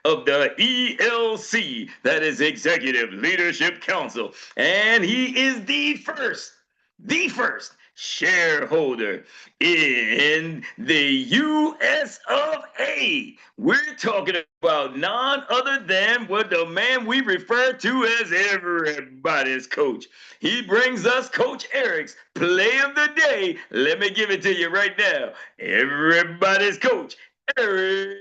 of the ELC, that is Executive Leadership Council. And he is the first shareholder in the US of A. We're talking about none other than what the man we refer to as everybody's coach. He brings us Coach Eric's play of the day. Let me give it to you right now. Everybody's coach, Eric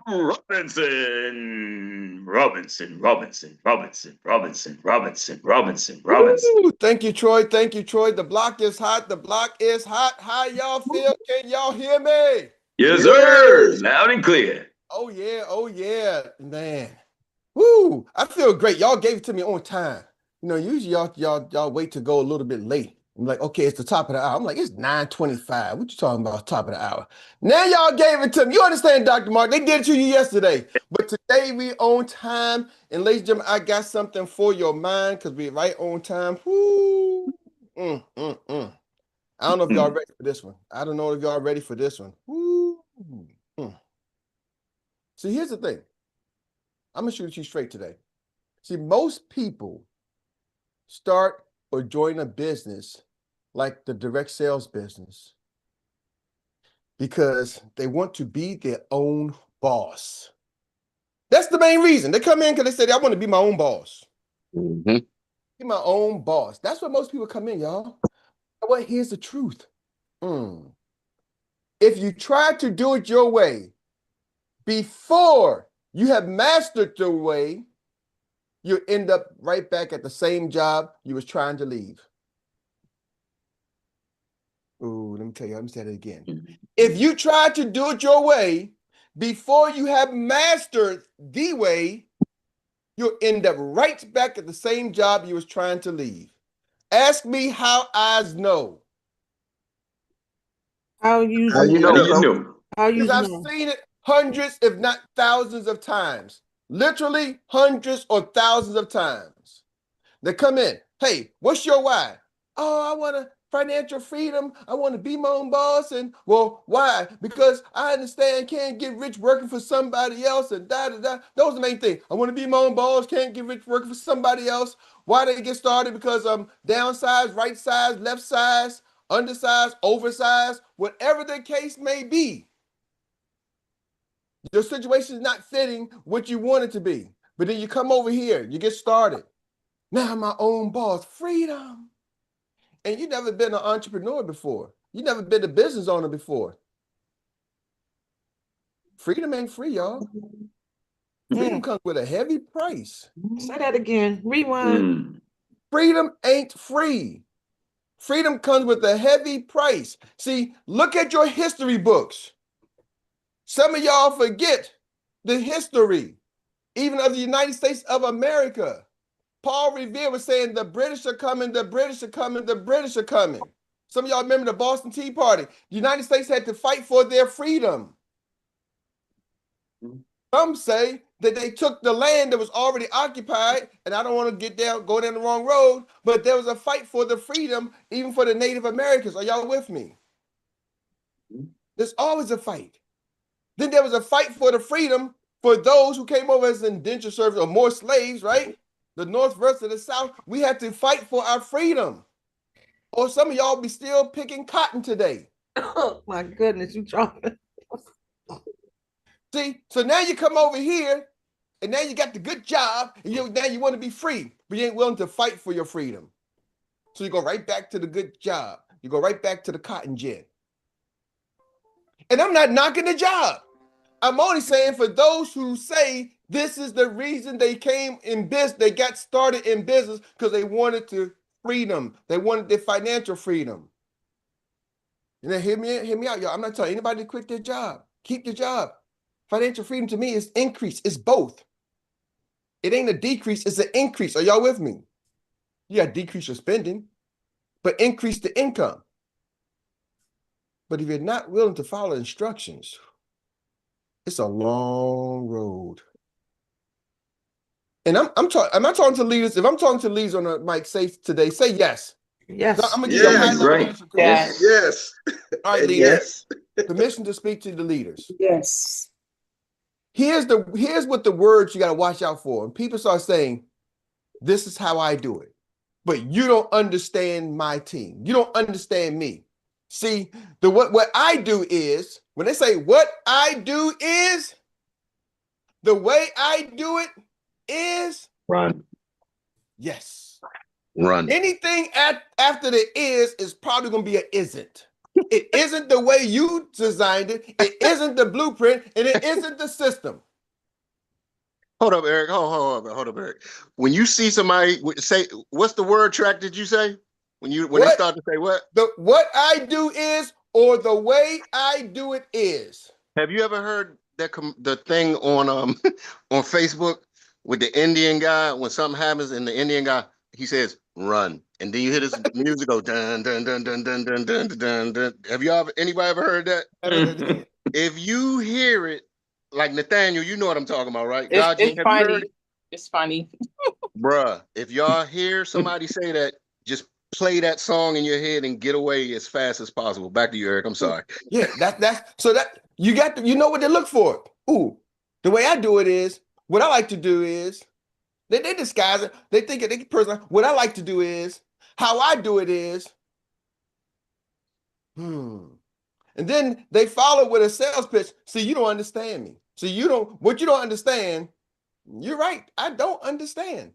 Robinson. Woo! Thank you, Troy. Thank you, Troy. The block is hot. The block is hot. How y'all feel? Can y'all hear me? Yes, sir. Loud and clear. Oh yeah. Oh yeah, man. Woo! I feel great. Y'all gave it to me on time. You know, usually y'all wait to go a little bit late. I'm like, okay, it's the top of the hour. I'm like, it's 9:25. What you talking about, top of the hour? Now y'all gave it to me. You understand, Dr. Mark? They did it to you yesterday. But today we on time. And ladies and gentlemen, I got something for your mind because we're right on time. Woo! I don't know if y'all ready for this one. I don't know if y'all ready for this one. Woo! See, here's the thing. I'm going to shoot you straight today. See, most people start or join a business like the direct sales business because they want to be their own boss. That's the main reason. They come in because they say, I want to be my own boss. Mm-hmm. Be my own boss. That's what most people come in, y'all. Well, here's the truth. If you try to do it your way before you have mastered the way, you end up right back at the same job you was trying to leave. Ooh, let me tell you, let me say that again. If you try to do it your way before you have mastered the way, you'll end up right back at the same job you was trying to leave. Ask me how I know. How you How you know? Because I've seen it hundreds, if not thousands of times. Literally hundreds or thousands of times. They come in. Hey, what's your why? Oh, I want financial freedom. I want to be my own boss. And well, why? Because I understand can't get rich working for somebody else and da. Those are the main thing. I want to be my own boss. Can't get rich working for somebody else. Why they get started? Because I'm downsized, right size, left size, undersized, oversized, whatever the case may be. Your situation is not fitting what you want it to be. But then you come over here, you get started. Now I'm my own boss, freedom. And you never been an entrepreneur before. You never been a business owner before. Freedom ain't free, y'all. Freedom comes with a heavy price. Say that again. Rewind. Freedom ain't free. Freedom comes with a heavy price. See, look at your history books. Some of y'all forget the history, even of the United States of America. Paul Revere was saying the British are coming, the British are coming, the British are coming. Some of y'all remember the Boston Tea Party. The United States had to fight for their freedom. Some say that they took the land that was already occupied, and I don't want to go down the wrong road, but there was a fight for the freedom, even for the Native Americans. Are y'all with me? There's always a fight. Then there was a fight for the freedom for those who came over as indentured servants or more slaves, right? The North versus the South. We had to fight for our freedom. Or some of y'all be still picking cotton today. Oh my goodness, you dropping. See, so now you come over here and now you got the good job and now you want to be free, but you ain't willing to fight for your freedom. So you go right back to the good job. You go right back to the cotton gin. And I'm not knocking the job. I'm only saying for those who say this is the reason they came in business, they got started in business because they wanted to freedom. They wanted their financial freedom. And then hear me out, y'all. I'm not telling anybody to quit their job. Keep your job. Financial freedom to me is increase. It's both. It ain't a decrease, it's an increase. Are y'all with me? You got to decrease your spending, but increase the income. But if you're not willing to follow instructions, it's a long road. And I'm not talking to leaders. If I'm talking to leaders on the mic, say today, say yes. Yes. So I'm gonna give you a high level answer. Yes. All right, leaders. Permission to speak to the leaders. Yes. Here's what the words you got to watch out for. And people start saying, this is how I do it. But you don't understand my team. You don't understand me. See, what I do is, when they say what I do is, the way I do it is Run. yes. Run. Anything after the is probably going to be an isn't. It isn't the way you designed it. It isn't the blueprint, and it isn't the system. Hold up, Eric. Hold up, Eric. When you see somebody say, what's the word track did you say? When they start to say what? What I do is, or the way I do it is. Have you ever heard the thing on on Facebook with the Indian guy when something happens and the Indian guy he says run, and then you hear this music go dun dun dun dun dun dun dun dun dun. Have anybody ever heard that? If you hear it, like Nathaniel, you know what I'm talking about, right? It's Gaji, have funny. you heard it? It's funny. Bruh, if y'all hear somebody say that, just play that song in your head and get away as fast as possible. Back to you, Eric. I'm sorry. Yeah, so that you got to, you know what they look for. Ooh, the way I do it is, what I like to do is, they disguise it. They think it, they personal. What I like to do is, how I do it is, and then they follow with a sales pitch. See, you don't understand me. So what you don't understand, you're right. I don't understand.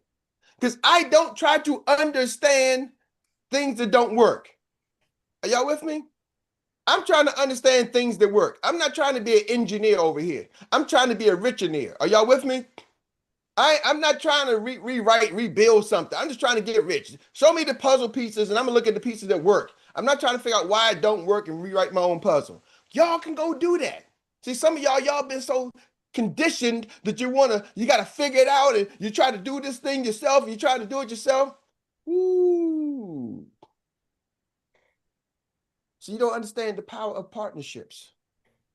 Because I don't try to understand things that don't work. Are y'all with me? I'm trying to understand things that work. I'm not trying to be an engineer over here. I'm trying to be a richeneer. Are y'all with me? I'm not trying to rebuild something. I'm just trying to get rich. Show me the puzzle pieces, and I'm gonna look at the pieces that work. I'm not trying to figure out why it don't work and rewrite my own puzzle. Y'all can go do that. See, some of y'all been so conditioned that you gotta figure it out, and you try to do this thing yourself. You try to do it yourself. Ooh. So you don't understand the power of partnerships.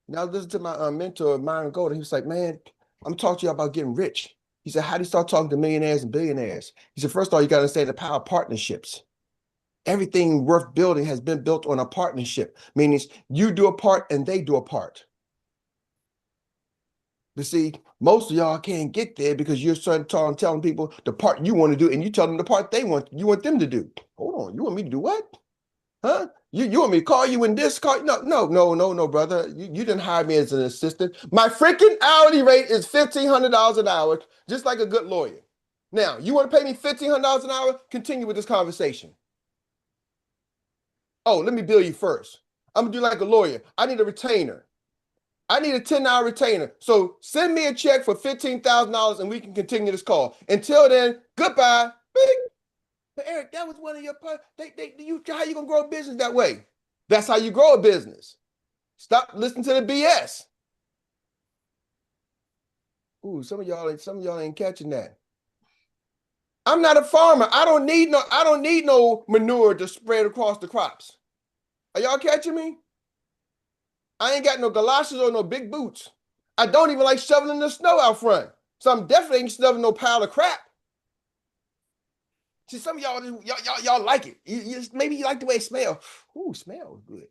Now listen to my mentor, Myron Golden. He was like, man, I'm talking to you about getting rich. He said, how do you start talking to millionaires and billionaires? He said, first of all, you got to understand the power of partnerships. Everything worth building has been built on a partnership, meaning you do a part and they do a part. But see, most of y'all can't get there because you're telling people the part you want to do, and you tell them the part you want them to do. Hold on, you want me to do what? Huh? You want me to call you in this call? No, brother. You didn't hire me as an assistant. My freaking hourly rate is $1,500 an hour, just like a good lawyer. Now, you want to pay me $1,500 an hour? Continue with this conversation. Oh, let me bill you first. I'm gonna do like a lawyer. I need a retainer. I need a 10-hour retainer. So send me a check for $15,000 and we can continue this call. Until then, goodbye. Bing. But Eric, that was one of your how you gonna grow a business that way? That's how you grow a business. Stop listening to the BS. Ooh, some of y'all ain't catching that. I'm not a farmer. I don't need no manure to spread across the crops. Are y'all catching me? I ain't got no galoshes or no big boots. I don't even like shoveling the snow out front. So I'm definitely ain't shoveling no pile of crap. See, some of y'all like it. Maybe you like the way it smells. Ooh, smells good.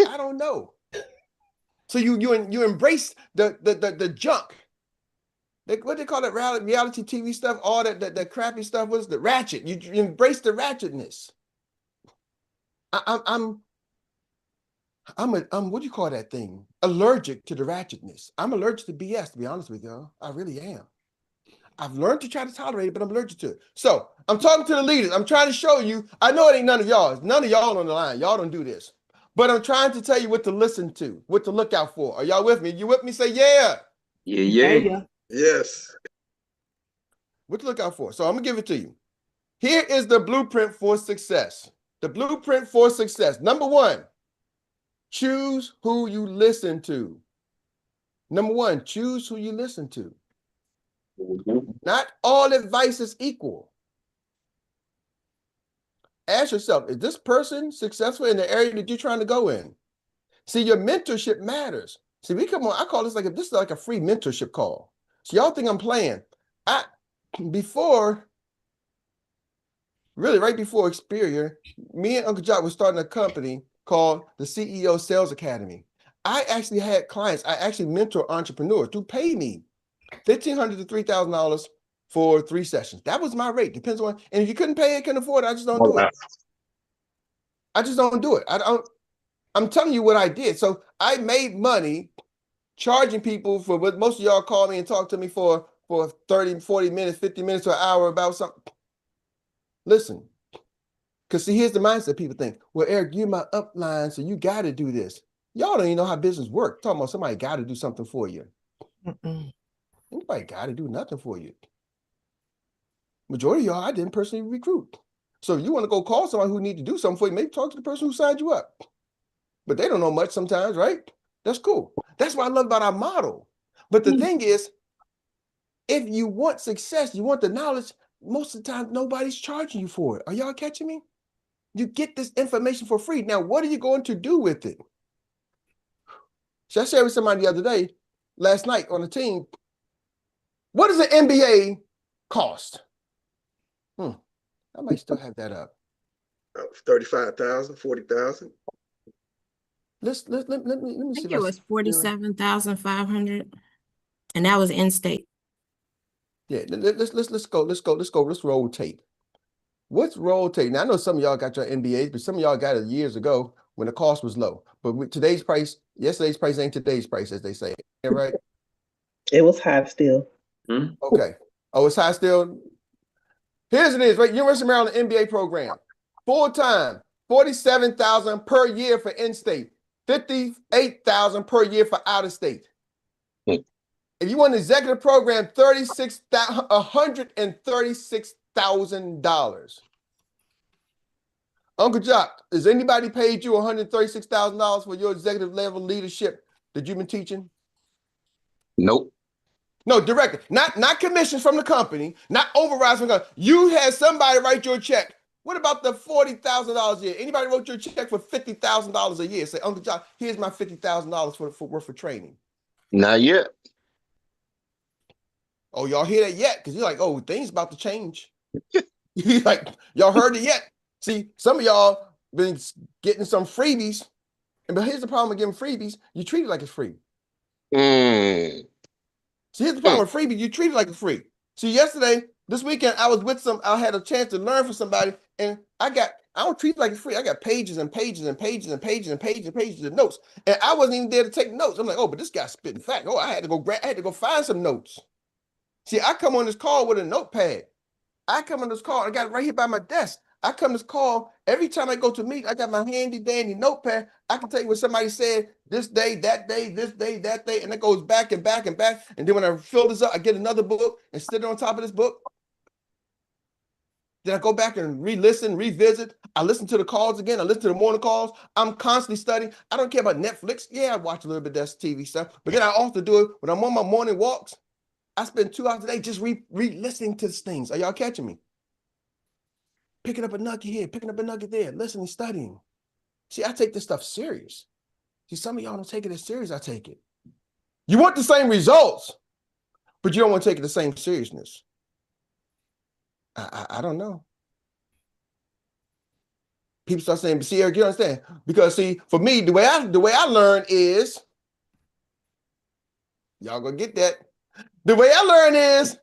I don't know. So you embrace the junk. What they call that reality TV stuff? All that crappy stuff was the ratchet. You embrace the ratchetness. I'm what do you call that thing? Allergic to the ratchetness. I'm allergic to BS, to be honest with y'all. I really am. I've learned to try to tolerate it, but I'm allergic to it. So I'm talking to the leaders. I'm trying to show you. I know it ain't none of y'all. None of y'all on the line. Y'all don't do this. But I'm trying to tell you what to listen to, what to look out for. Are y'all with me? You with me? Say yeah. Yeah. Yes. What to look out for. So I'm going to give it to you. Here is the blueprint for success. The blueprint for success. Number one, choose who you listen to. Number one, choose who you listen to. Not all advice is equal. Ask yourself, is this person successful in the area that you're trying to go in? See, your mentorship matters. See, I call this this is like a free mentorship call. So y'all think I'm playing. Right before Experior, me and Uncle Jock was starting a company called the CEO Sales Academy. I actually had clients. I actually mentor entrepreneurs who pay me $1,500 to $3,000 for 3 sessions. That was my rate. Depends on, and if you couldn't pay it, couldn't afford it, I just don't do it. I just don't do it. I'm telling you what I did. So I made money charging people for what most of y'all call me and talk to me for 30, 40 minutes, 50 minutes to an hour about something. Listen, because see, here's the mindset people think, well, Eric, you're my upline, so you got to do this. Y'all don't even know how business works. Talking about somebody got to do something for you. Anybody got to do nothing for you. Majority of y'all, I didn't personally recruit. So you want to go call someone who need to do something for you, maybe talk to the person who signed you up. But they don't know much sometimes, right? That's cool. That's what I love about our model. But the thing is, if you want success, you want the knowledge, most of the time, nobody's charging you for it. Are y'all catching me? You get this information for free. Now, what are you going to do with it? So I shared with somebody the other day, last night on the team, what does an MBA cost? I might still have that up. 35,000, 40,000. Let me I see. think it was 47,500, and that was in state. Yeah, let's go. Let's rotate. What's rotate? Now I know some of y'all got your MBAs, but some of y'all got it years ago when the cost was low. But with today's price, yesterday's price ain't today's price, as they say. Yeah, right? It was high still. Okay. Oh, it's high still. Here's it is, right? University of Maryland MBA program. Full-time, $47,000 per year for in-state, $58,000 per year for out-of-state. If you want an executive program, $136,000. Uncle Jock, has anybody paid you $136,000 for your executive level leadership that you've been teaching? Nope. No, directly. Not commissions from the company, not overrides from the company. You had somebody write your check. What about the $40,000 a year? Anybody wrote your check for $50,000 a year? Say, Uncle John, here's my $50,000 for worth for training. Not yet. Oh, y'all hear that yet? Because you're like, oh, things about to change. Like, y'all heard it yet? See, some of y'all been getting some freebies. But here's the problem with giving freebies. You treat it like it's free. See, here's the problem with freebies. You treat it like it's free. See, this weekend, I had a chance to learn from somebody, and I don't treat it like it's free. I got pages and pages and pages and pages and pages and pages of notes. And I wasn't even there to take notes. I'm like, oh, but this guy's spitting fact. Oh, I had to go find some notes. See, I come on this call with a notepad. I come on this call, I got it right here by my desk. I come to this call, every time I go to meet, I got my handy dandy notepad. I can tell you what somebody said this day, that day, this day, that day, and it goes back and back and back. And then when I fill this up, I get another book and sit on top of this book. Then I go back and re-listen, revisit. I listen to the calls again. I listen to the morning calls. I'm constantly studying. I don't care about Netflix. Yeah, I watch a little bit of that TV stuff. But then I also do it when I'm on my morning walks. I spend 2 hours a day just re-listening to these things. Are y'all catching me? Picking up a nugget here, picking up a nugget there, listening, studying. See, I take this stuff serious. See, some of y'all don't take it as serious as I take it. You want the same results, but you don't want to take it the same seriousness. I don't know. People start saying, see, Eric, you understand? Because see, for me, the way I learn is, y'all gonna get that. The way I learn is,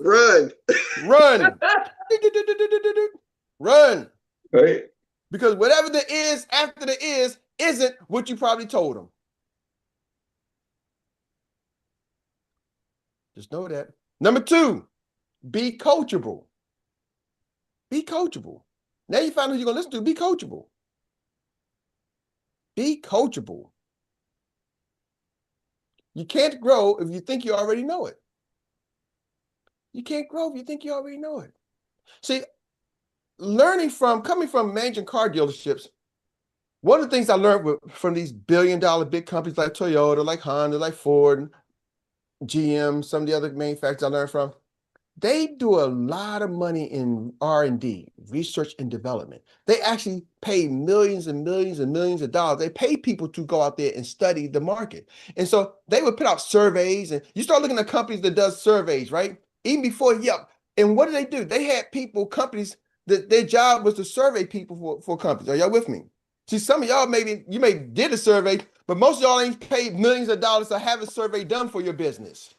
Run. Run. Right. Because whatever there is after there is isn't what you probably told them. Just know that. Number 2, be coachable. Be coachable. Now you find who you're going to listen to. Be coachable. Be coachable. You can't grow if you think you already know it. You can't grow if you think you already know it. See, coming from managing car dealerships, one of the things I learned from these billion-dollar big companies like Toyota, like Honda, like Ford, GM, some of the other manufacturers I learned from, they do a lot of money in R&D, research and development. They actually pay millions and millions and millions of dollars. They pay people to go out there and study the market. And so they would put out surveys, and you start looking at companies that does surveys, right? Even before Yelp. And what do? They had companies, that their job was to survey people for companies. Are y'all with me? See, some of y'all you may did a survey, but most of y'all ain't paid millions of dollars to have a survey done for your business.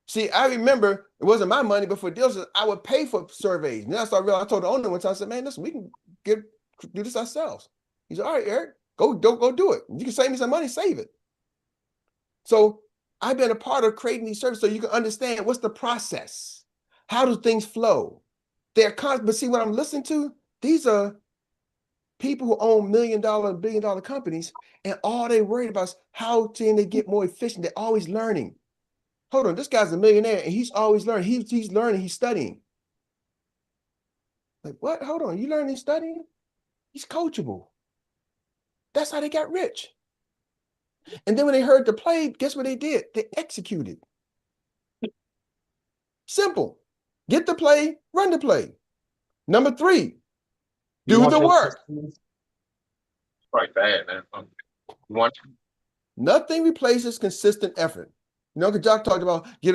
See, I remember it wasn't my money, but for deals, I would pay for surveys. And then I started realizing, I told the owner one time, I said, man, listen, we can do this ourselves. He said, all right, Eric, go do it. You can save me some money, save it. So I've been a part of creating these surveys so you can understand what's the process. How do things flow? But see, what I'm listening to, these are people who own $1 million, $1 billion companies, and all they worried about is how can they get more efficient. They're always learning. Hold on, this guy's a millionaire and he's always learning. He's learning, he's studying. Like, what? Hold on, you learning, studying? He's coachable. That's how they got rich. And then when they heard the play, guess what they did? They executed. Simple. Get the play, run the play. Number 3, do the work. It's quite bad, man. Nothing replaces consistent effort. You know, Uncle Jock talked about he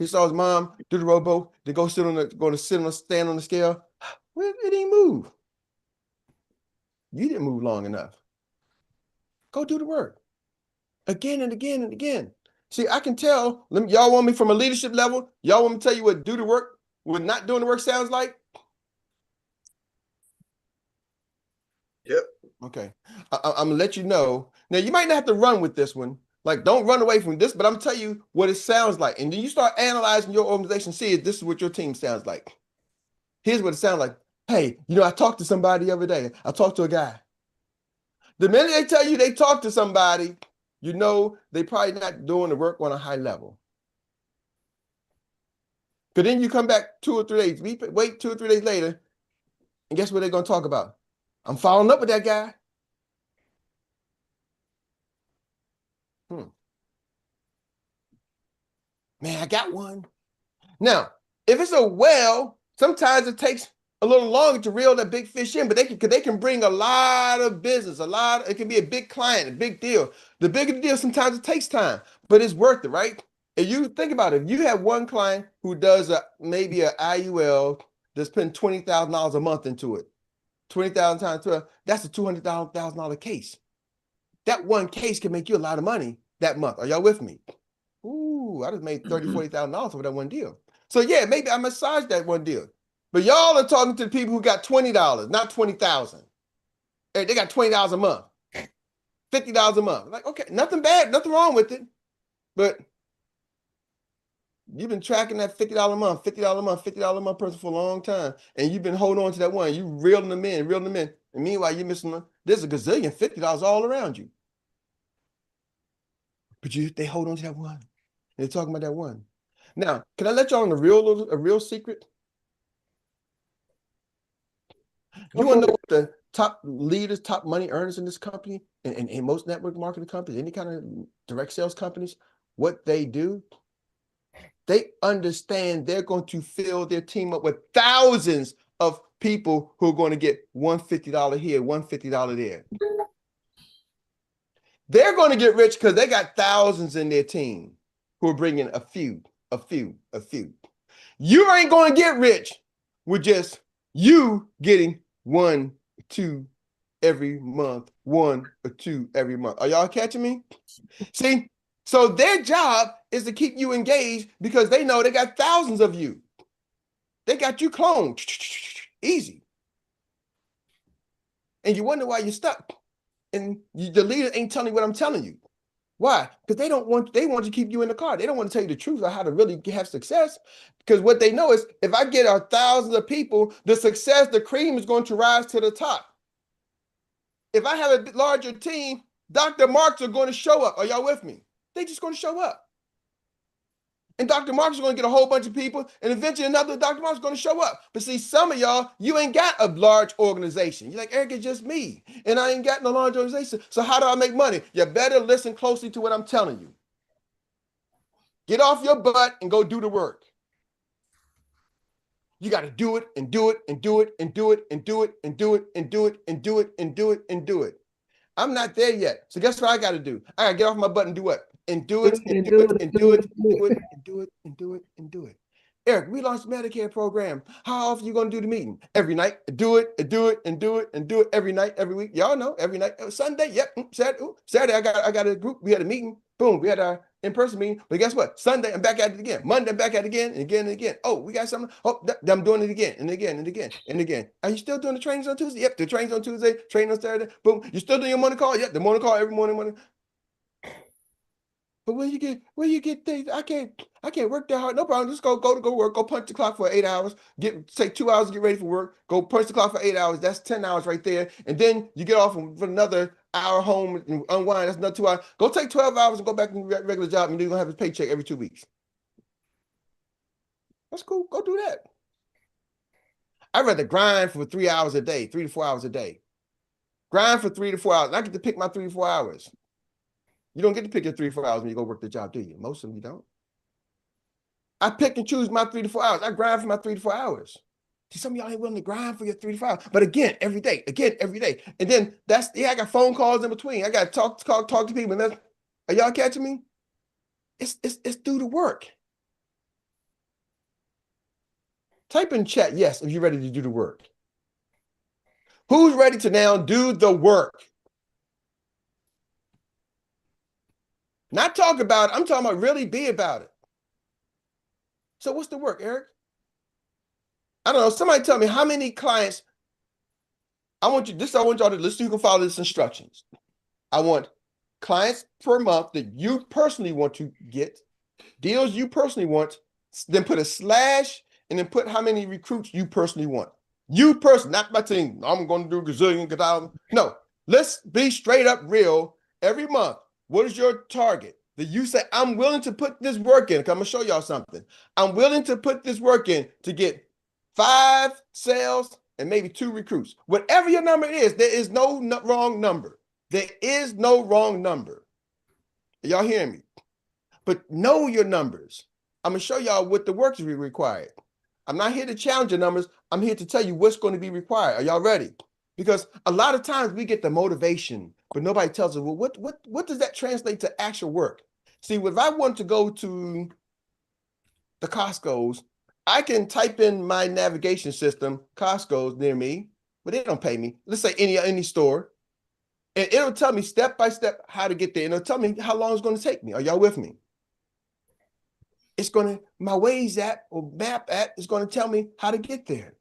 saw his mom do the rowboat, then stand on the scale. Well, it didn't move. You didn't move long enough. Go do the work. Again and again and again. See, I can tell, y'all want me from a leadership level? Y'all want me to tell you what do the work, what not doing the work sounds like? Yep. Okay. I'm going to let you know. Now, you might not have to run with this one. Like, don't run away from this, but I'm going to tell you what it sounds like. And then you start analyzing your organization, see if this is what your team sounds like. Here's what it sounds like. Hey, I talked to somebody the other day. I talked to a guy. The minute they tell you they talked to somebody, they probably not doing the work on a high level. But then you come back 2 or 3 days. Wait 2 or 3 days later, and guess what they're going to talk about? I'm following up with that guy. Man, I got one. Now, if it's a well, sometimes it takes a little longer to reel that big fish in, but they can bring a lot of business, it can be a big client, a big deal. The bigger the deal, sometimes it takes time, but it's worth it, right? And you think about it, if you have one client who does maybe an IUL that's putting $20,000 a month into it, 20,000 times 12, that's a $200,000 case. That one case can make you a lot of money that month. Are y'all with me? Ooh, I just made $30,000, $40,000 over that one deal. So yeah, maybe I massaged that one deal. But y'all are talking to the people who got $20, not 20,000. They got $20 a month, $50 a month. Like, okay, nothing bad, nothing wrong with it. But you've been tracking that $50 a month, $50 a month, $50 a month person for a long time. And you've been holding on to that one. You reeling them in. And meanwhile, you're missing them. There's a gazillion $50 all around you. But they hold on to that one. They're talking about that one. Now, can I let y'all on a real secret? You want to know what the top leaders, top money earners in this company, and most network marketing companies, any kind of direct sales companies, what they do? They understand they're going to fill their team up with thousands of people who are going to get $150 here, $150 there. They're going to get rich because they got thousands in their team who are bringing a few. You ain't going to get rich with just you getting 1 or 2 every month, 1 or 2 every month. Are y'all catching me? See, so their job is to keep you engaged because they know they got thousands of you. They got you cloned. Easy. And you wonder why you're stuck. And the leader ain't telling you what I'm telling you. Why? Because they want to keep you in the car. They don't want to tell you the truth of how to really have success. Because what they know is if I get thousands of people, the cream is going to rise to the top. If I have a larger team, Dr. Marks are going to show up. Are y'all with me? They're just going to show up. And Dr. Marks is going to get a whole bunch of people, and eventually another Dr. Marks is going to show up. But see, some of y'all, you ain't got a large organization. You're like, Eric, it's just me, and I ain't got no large organization. So how do I make money? You better listen closely to what I'm telling you. Get off your butt and go do the work. You got to do it and do it and do it and do it and do it and do it and do it and do it and do it and do it. I'm not there yet. So guess what I got to do? I got to get off my butt and do what? And do it and do it and do it and do it and do it and do it and do it. Eric, we launched a Medicare program. How often you gonna do the meeting? Every night. Do it, and do it, and do it, and do it every night, every week. Y'all know every night. Sunday, yep. Saturday, I got a group. We had a meeting. Boom, we had our in-person meeting. But guess what? Sunday, I'm back at it again. Monday, I'm back at it again and again and again. Oh, we got something. Oh, I'm doing it again and again and again and again. Are you still doing the trainings on Tuesday? Yep, the trainings on Tuesday, training on Saturday. Boom. You still doing your morning call? Yep, the morning call every morning. But where you get things? I can't work that hard. No problem. Just go to work. Go punch the clock for 8 hours. Take 2 hours to get ready for work. Go punch the clock for 8 hours. That's 10 hours right there. And then you get off for another hour home and unwind. That's another 2 hours. Go take 12 hours and go back to your regular job, and you're gonna have a paycheck every 2 weeks. That's cool. Go do that. I'd rather grind for 3 hours a day, 3 to 4 hours a day. Grind for 3 to 4 hours. And I get to pick my 3 to 4 hours. You don't get to pick your 3 to 4 hours when you go work the job, do you? Most of them you don't. I pick and choose my 3 to 4 hours. I grind for my 3 to 4 hours. See, some of y'all ain't willing to grind for your 3 to 4 hours. But again, every day. And then I got phone calls in between. I got to talk to people. And are y'all catching me? It's do the work. Type in chat, yes, if you're ready to do the work. Who's ready to now do the work? Not talk about it. I'm talking about really be about it. So what's the work, Eric? I don't know. Somebody tell me how many clients. I want y'all to listen so you can follow these instructions. I want clients per month that you personally want to get, deals you personally want, then put a slash and then put how many recruits you personally want. You personally, not by saying I'm going to do gazillion. No, let's be straight up real every month. What is your target? That you say, I'm willing to put this work in. I'm going to show y'all something. I'm willing to put this work in to get 5 sales and maybe 2 recruits. Whatever your number is, there is no wrong number. There is no wrong number. Y'all hearing me? But know your numbers. I'm going to show y'all what the work is required. I'm not here to challenge your numbers. I'm here to tell you what's going to be required. Are y'all ready? Because a lot of times we get the motivation, but nobody tells us, well, what does that translate to actual work? See, if I want to go to the Costco's, I can type in my navigation system, Costco's near me, but they don't pay me. Let's say any store. And it'll tell me step by step how to get there. And it'll tell me how long it's going to take me. Are y'all with me? It's going to, my Waze app or map app is going to tell me how to get there.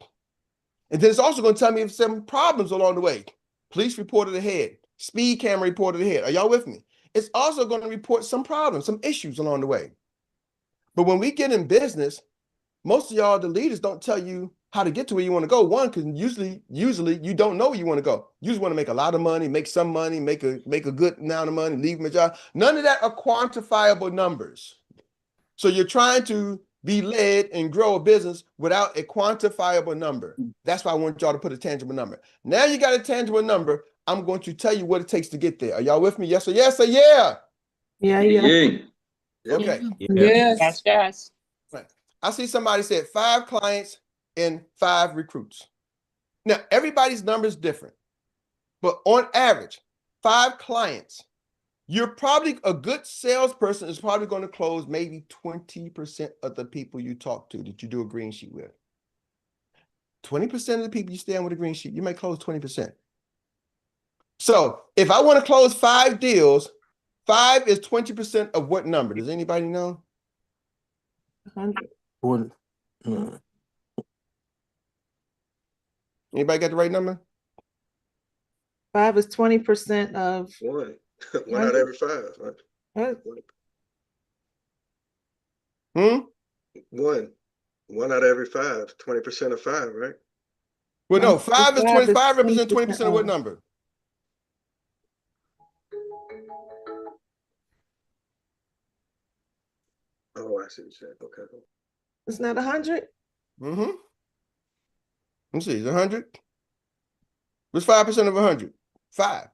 And then it's also going to tell me if some problems along the way. Police reported ahead. Speed camera reported ahead. Are y'all with me? It's also going to report some problems, some issues along the way. But when we get in business, most of y'all, the leaders, don't tell you how to get to where you want to go. One, because usually you don't know where you want to go. You just want to make a lot of money, make some money, make a good amount of money, leave my job. None of that are quantifiable numbers. So you're trying to be led and grow a business without a quantifiable number. That's why I want y'all to put a tangible number. Now you got a tangible number. I'm going to tell you what it takes to get there. Are y'all with me? Yes or yes or yeah? Yeah. Okay. Yes. Yes. Right. I see somebody said 5 clients and 5 recruits. Now, everybody's number is different, but on average, 5 clients. You're probably a good salesperson is probably going to close maybe 20% of the people you talk to that you do a green sheet with. 20% of the people you stand with a green sheet, you may close 20%. So if I want to close 5 deals, 5 is 20% of what number? Does anybody know? 100. Anybody got the right number? 5 is 20% of One. One out of every 5, right? what? One out of every 5, 20% of 5, right? Well, no, 5 is 25 represents 20% of what of. number? Oh, I see what you're saying. Okay. It's not 100. Mm-hmm. Let's see, is it 100? What's 5% of 100? 5.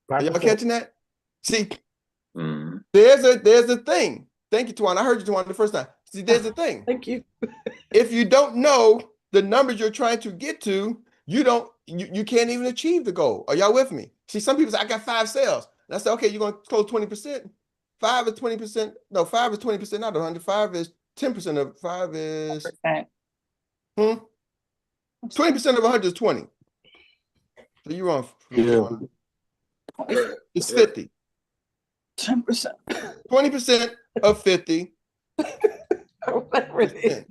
Are y'all catching that? See, there's a thing. Thank you, Tawana. I heard you, Tawana, the first time. See, there's a thing. Thank you. If you don't know the numbers you're trying to get to, you can't even achieve the goal. Are y'all with me? See, some people say, I got 5 sales. And I say, okay, you're going to close 20%. 5 is 20%. No, 5 is 20%, not 100. 5 is 10% of 5 is 10%. 20% of 100 is 20. So you're wrong. Yeah. Right. It's Right. 50. 10%. 20% of 50. Whatever it is.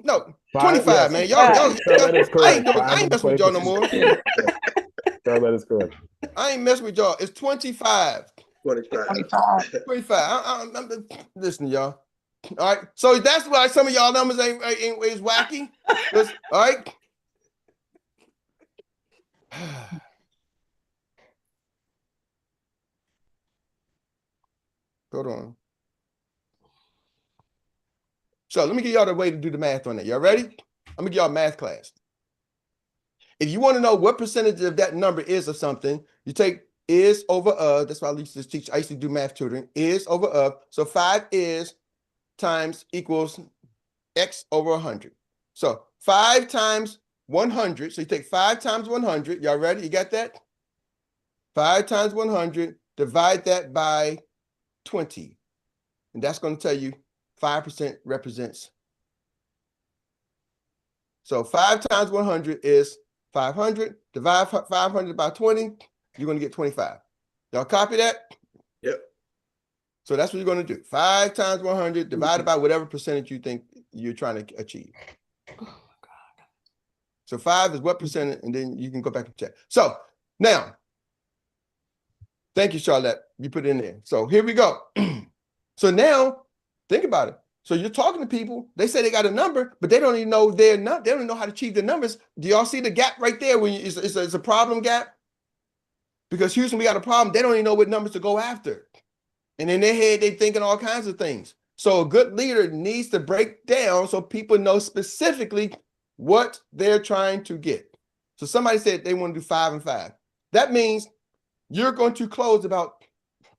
No, Five, 25, yes. man. Y'all, So that is correct. I ain't messing with y'all no more. So that is correct. I ain't messing with y'all. It's 25. 25. 25. Listen, y'all. All right. So that's why some of y'all numbers ain't is wacky. All right. Hold on. So let me give y'all the way to do the math on that. Y'all ready? I'm gonna give y'all a math class. If you want to know what percentage of that number is of something, you take is over of. That's why I used to teach. I used to do math tutoring. Is over of. So 5 is times equals x over 100. So 5 times 100. So you take 5 times 100. Y'all ready? You got that? 5 times 100. Divide that by 20. And that's going to tell you 5% represents. So 5 times 100 is 500. Divide 500 by 20. You're going to get 25. Y'all copy that? Yep. So that's what you're going to do. 5 times 100 divided by whatever percentage you think you're trying to achieve. So 5 is what percent, and then you can go back and check. So now, thank you, Charlotte. You put it in there. So here we go. So now, think about it. So you're talking to people. They say they got a number, but they don't even know they don't even know how to achieve the numbers. Do y'all see the gap right there? When it's a problem gap? Because Houston, we got a problem. They don't even know what numbers to go after. And in their head, they're thinking all kinds of things. So a good leader needs to break down so people know specifically what they're trying to get. So somebody said they want to do 5 and 5. That means you're going to close about,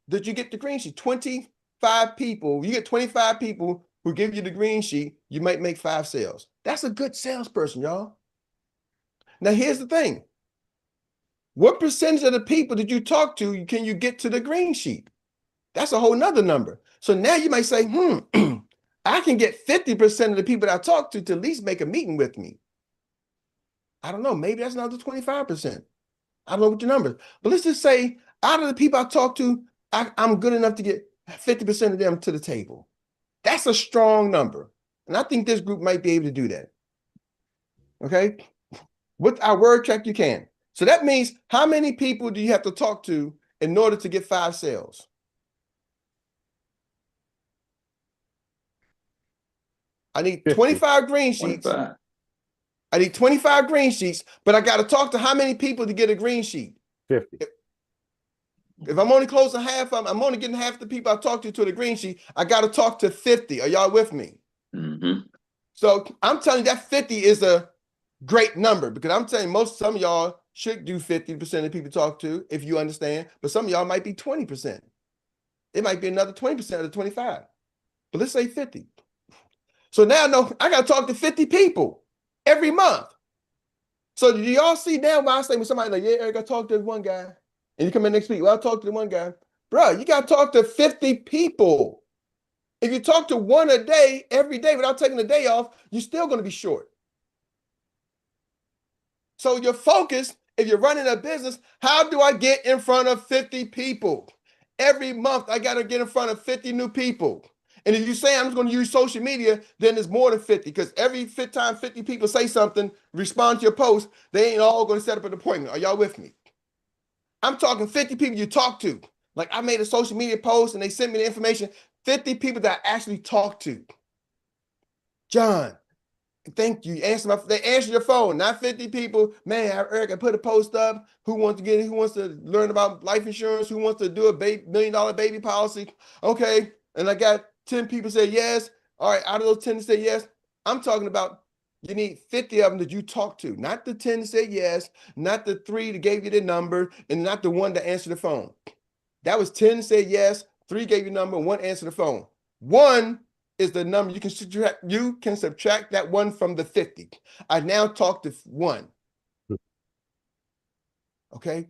did you get the green sheet? 25 people. You get 25 people who give you the green sheet, you might make 5 sales. That's a good salesperson, y'all. Now, here's the thing. What percentage of the people did you talk to can you get to the green sheet? That's a whole nother number. So now you might say, I can get 50% of the people that I talk to at least make a meeting with me. I don't know. Maybe that's another 25%. I don't know what your number is. But let's just say out of the people I talk to, I'm good enough to get 50% of them to the table. That's a strong number. And I think this group might be able to do that. Okay? With our word track, you can. So that means how many people do you have to talk to in order to get 5 sales? I need 25 green sheets. 25. I need 25 green sheets, but I got to talk to how many people to get a green sheet? 50. If I'm only closing half of them, I'm only getting half the people I talk to the green sheet. I got to talk to 50. Are y'all with me? Mm-hmm. So I'm telling you that 50 is a great number because I'm telling you some of y'all should do 50% of people talk to if you understand, but some of y'all might be 20%. It might be another 20% of the 25, but let's say 50. So now I got to talk to 50 people every month. So do y'all see now when I say when somebody like, yeah, Erik, I talked to one guy, and you come in next week, well, I talked to the one guy. Bro, you got to talk to 50 people. If you talk to one a day, every day, without taking a day off, you're still going to be short. So your focus, if you're running a business, how do I get in front of 50 people? Every month, I got to get in front of 50 new people. And if you say I'm just going to use social media, then it's more than 50 because every time 50 people say something, respond to your post, they ain't all going to set up an appointment. Are y'all with me? I'm talking 50 people you talk to. Like I made a social media post and they sent me the information. 50 people that I actually talked to. John, thank you. They answer your phone, not 50 people. Man, Erik, I put a post up. Who wants to learn about life insurance? Who wants to do a $1 million baby policy? Okay. And I got 10 people say yes. All right. Out of those 10 to say yes, I'm talking about you need 50 of them that you talk to, not the 10 that said yes, not the 3 that gave you the number, and not the 1 that answered the phone. That was 10 said yes, 3 gave you the number, 1 answered the phone. 1 is the number you can subtract that 1 from the 50. I now talk to 1. Okay?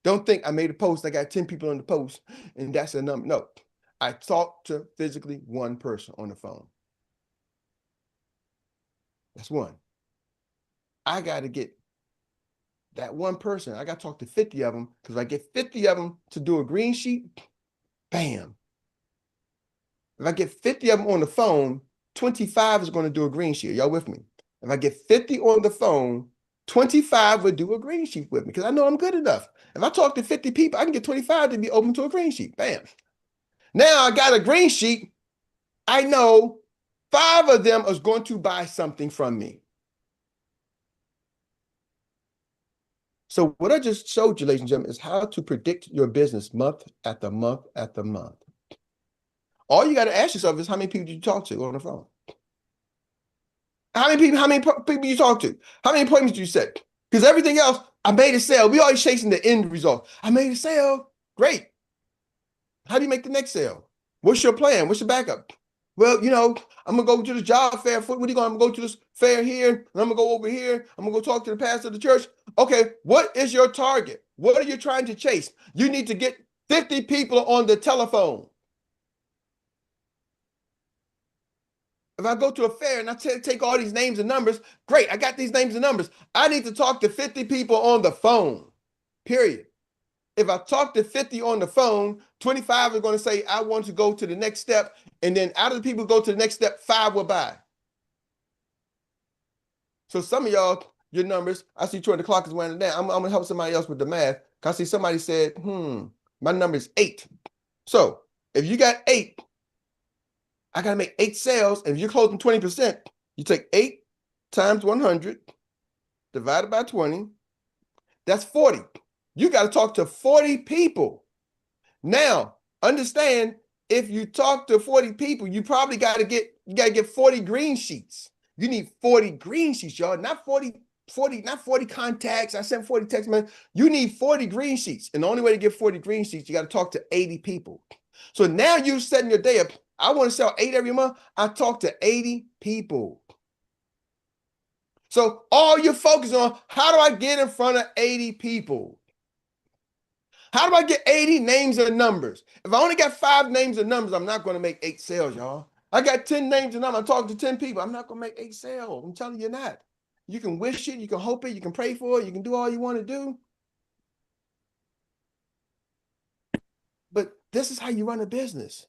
Don't think I made a post, I got 10 people on the post, and that's a number. No, I talked to physically 1 person on the phone. That's one. I got to get that one person. I got to talk to 50 of them, because if I get 50 of them to do a green sheet, bam. If I get 50 of them on the phone, 25 is going to do a green sheet. Are y'all with me? If I get 50 on the phone, 25 would do a green sheet with me, because I know I'm good enough. If I talk to 50 people, I can get 25 to be open to a green sheet. Bam. Now I got a green sheet. I know 5 of them is going to buy something from me. So what I just showed you, ladies and gentlemen, is how to predict your business month after month after month. All you got to ask yourself is, how many people did you talk to on the phone? How many people you talk to? How many appointments do you set? Because everything else, I made a sale. We always chasing the end result. I made a sale. Great. How do you make the next sale? What's your plan? What's your backup? Well, you know, I'm going to go to the job fair. What are you going? I'm going to go to this fair here, and I'm going to go over here. I'm going to go talk to the pastor of the church. Okay, what is your target? What are you trying to chase? You need to get 50 people on the telephone. If I go to a fair and I take all these names and numbers, great, I got these names and numbers. I need to talk to 50 people on the phone, period. If I talk to 50 on the phone, 25 are going to say, I want to go to the next step. And then out of the people who go to the next step, 5 will buy. So some of y'all, your numbers, I see 200 clock is winding down. I'm going to help somebody else with the math. Because I see somebody said, my number is 8. So if you got 8, I got to make 8 sales. And if you're closing 20%, you take 8 times 100 divided by 20. That's 40. You got to talk to 40 people. Now, understand, if you talk to 40 people, you probably got to get 40 green sheets. You need 40 green sheets, y'all, not 40 contacts. I sent 40 text messages. You need 40 green sheets. And the only way to get 40 green sheets, you got to talk to 80 people. So now you're setting your day up. I want to sell 8 every month. I talk to 80 people. So all you're focused on, how do I get in front of 80 people? How do I get 80 names and numbers? If I only got 5 names and numbers, I'm not going to make 8 sales, y'all. I got 10 names and numbers. I'm talking to 10 people. I'm not going to make 8 sales. I'm telling you not. You can wish it. You can hope it. You can pray for it. You can do all you want to do. But this is how you run a business.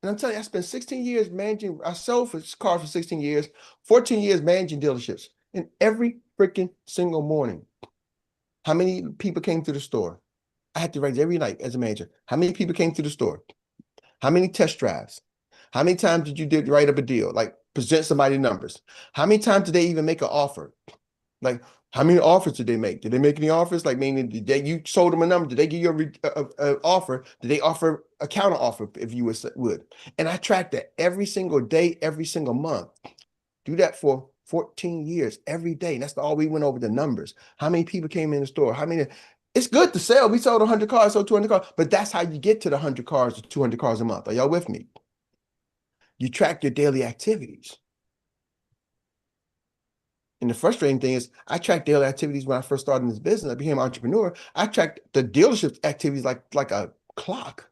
And I'm telling you, I spent 16 years managing. I sold for cars for 16 years, 14 years managing dealerships. And every freaking single morning, how many people came through the store? I had to write every night as a manager. How many people came through the store? How many test drives? How many times did you write up a deal? Like, present somebody numbers. How many times did they even make an offer? Like, how many offers did they make? Did they make any offers? Like, meaning, you sold them a number? Did they give you an offer? Did they offer a counter offer if you would? And I tracked that every single day, every single month. Do that for 14 years, every day. And that's all we went over, the numbers. How many people came in the store? How many? It's good to sell. We sold 100 cars, sold 200 cars, but that's how you get to the 100 cars or 200 cars a month. Are y'all with me? You track your daily activities. And the frustrating thing is, I tracked daily activities when I first started in this business. I became an entrepreneur. I tracked the dealership activities like a clock.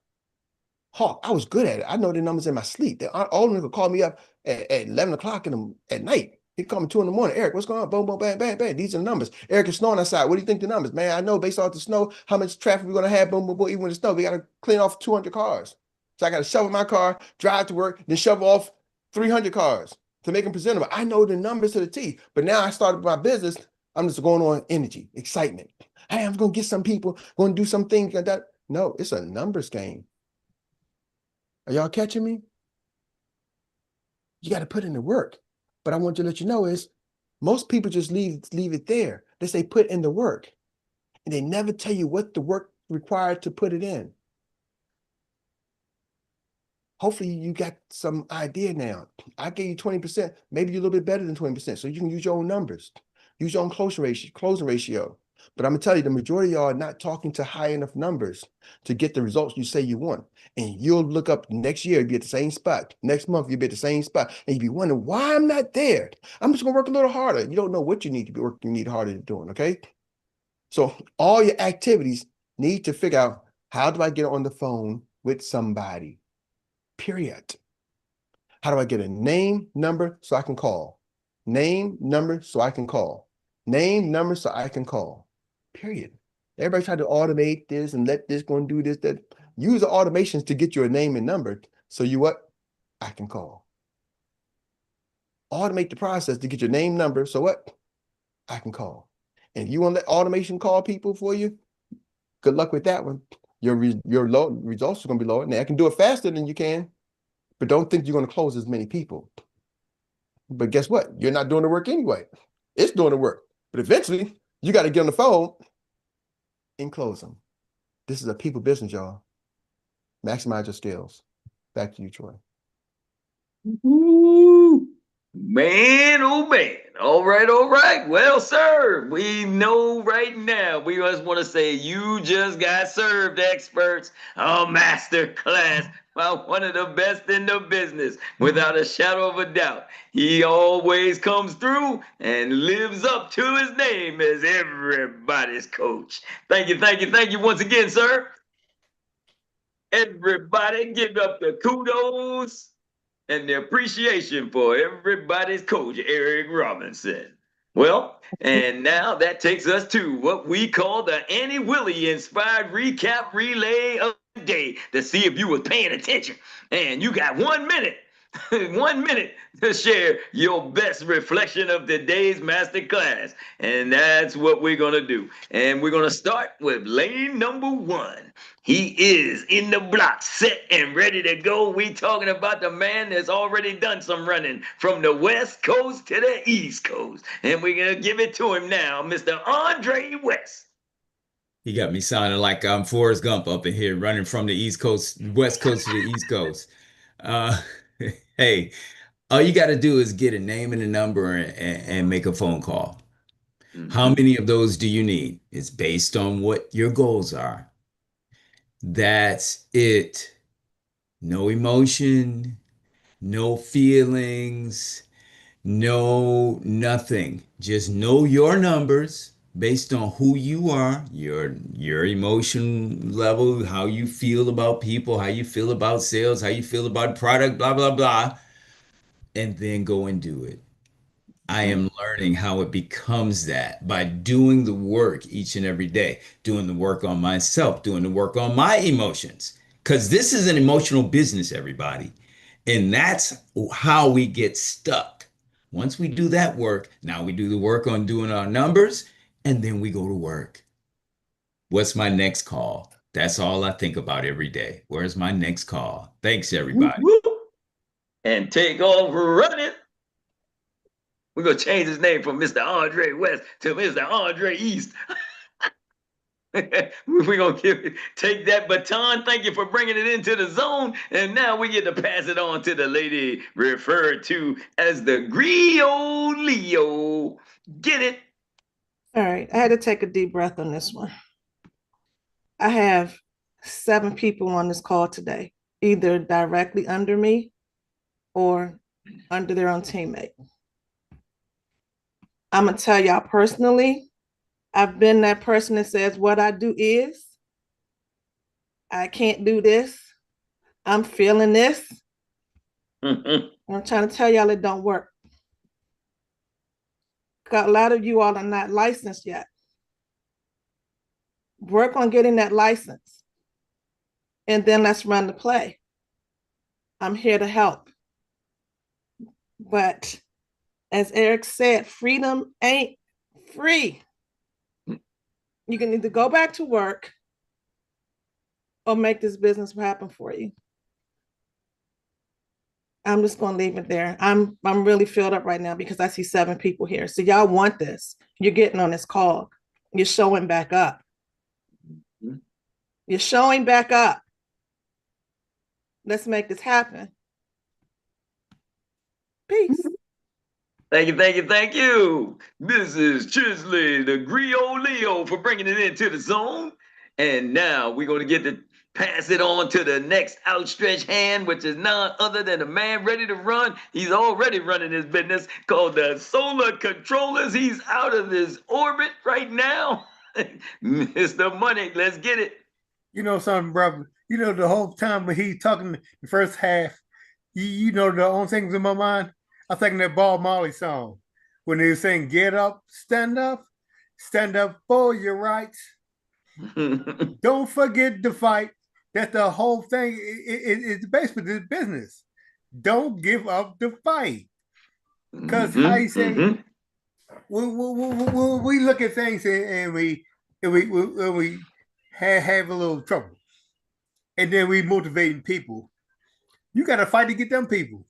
Hawk, I was good at it. I know the numbers in my sleep. All of them could call me up at 11 o'clock at night. He called me 2 in the morning. Eric, what's going on? Boom, boom, bang, bang, bang. These are the numbers. Eric, it's snowing outside. What do you think the numbers? Man, I know based off the snow, how much traffic we're going to have. Boom, boom, boom. Even with the snow, we got to clean off 200 cars. So I got to shovel my car, drive to work, then shovel off 300 cars to make them presentable. I know the numbers to the T. But now I started my business. I'm just going on energy, excitement. Hey, I'm going to get some people, going to do some things like that. No, it's a numbers game. Are y'all catching me? You got to put in the work. But I want to let you know is, most people just leave it there. They say put in the work. And they never tell you what the work required to put it in. Hopefully you got some idea now. I gave you 20%, maybe you're a little bit better than 20%. So you can use your own numbers. Use your own closing ratio. But I'm going to tell you, the majority of y'all are not talking to high enough numbers to get the results you say you want. And you'll look up next year, you'll be at the same spot. Next month, you'll be at the same spot. And you'll be wondering, why I'm not there? I'm just going to work a little harder. You don't know what you need to be working, you need harder to doing, okay? So all your activities need to figure out, how do I get on the phone with somebody? Period. How do I get a name, number, so I can call? Name, number, so I can call. Name, number, so I can call. Period. Everybody try to automate this and let this go and do this, that. Use the automations to get your name and number. So you what? I can call. Automate the process to get your name, number. So what? I can call. And if you want to let automation call people for you, good luck with that one. Your results are going to be lower. Now, I can do it faster than you can, but don't think you're going to close as many people. But guess what? You're not doing the work anyway. It's doing the work. But eventually, you got to get on the phone and close them. This is a people business, y'all. Maximize your skills. Back to you, Troy. Ooh, man, oh man. All right, all right. Well, sir, we know right now. We just want to say you just got served, experts. A master class by one of the best in the business, without a shadow of a doubt. He always comes through and lives up to his name as everybody's coach. Thank you once again, sir. Everybody give up the kudos and the appreciation for everybody's coach, Erik Robinson. Well, and now that takes us to what we call the Annie Willie inspired recap relay of the day to see if you were paying attention. And you got 1 minute, 1 minute to share your best reflection of the day's masterclass. And that's what we're going to do. And we're going to start with lane number 1. He is in the block, set and ready to go. We talking about the man that's already done some running from the West Coast to the East Coast. And we're going to give it to him now, Mr. Andre West. He got me sounding like I'm Forrest Gump up in here, running from the East Coast, West Coast to the East Coast. Hey, all you got to do is get a name and a number and make a phone call. How many of those do you need? It's based on what your goals are. That's it. No emotion, no feelings, no nothing. Just know your numbers based on who you are, your emotion level, how you feel about people, how you feel about sales, how you feel about product, blah, blah, blah, and then go and do it. I am learning how it becomes that by doing the work each and every day, doing the work on myself, doing the work on my emotions. Because this is an emotional business, everybody. And that's how we get stuck. Once we do that work, now we do the work on doing our numbers, and then we go to work. What's my next call? That's all I think about every day. Where's my next call? Thanks, everybody. And take off running. We're going to change his name from Mr. Andre West to Mr. Andre East. We're going to take that baton. Thank you for bringing it into the zone. And now we get to pass it on to the lady referred to as the Griolio. Get it? All right. I had to take a deep breath on this one. I have 7 people on this call today, either directly under me or under their own teammate. I'm going to tell y'all personally, I've been that person that says what I do is, I can't do this. I'm feeling this. I'm trying to tell y'all it don't work. A lot of you all are not licensed yet. Work on getting that license. And then let's run the play. I'm here to help. But as Erik said, freedom ain't free. You can either go back to work or make this business happen for you. I'm just going to leave it there. I'm really filled up right now because I see 7 people here. So y'all want this. You're getting on this call. You're showing back up. You're showing back up. Let's make this happen. Peace. Thank you. This is Chisley, the Griolio, for bringing it into the zone. And now we're going to get to pass it on to the next outstretched hand, which is none other than a man ready to run. He's already running his business called the Solar Controllers. He's out of this orbit right now. Mr. Money, let's get it. You know something, brother? You know, the whole time when he talking the first half, You know, the only thing that's in my mind, I think that Bob Marley song when they were saying "Get up, stand up for your rights. Don't forget to fight." That's the whole thing. It's basically this business. Don't give up the fight. Because how you say, we look at things and we have a little trouble, and then we motivating people. You got to fight to get them people.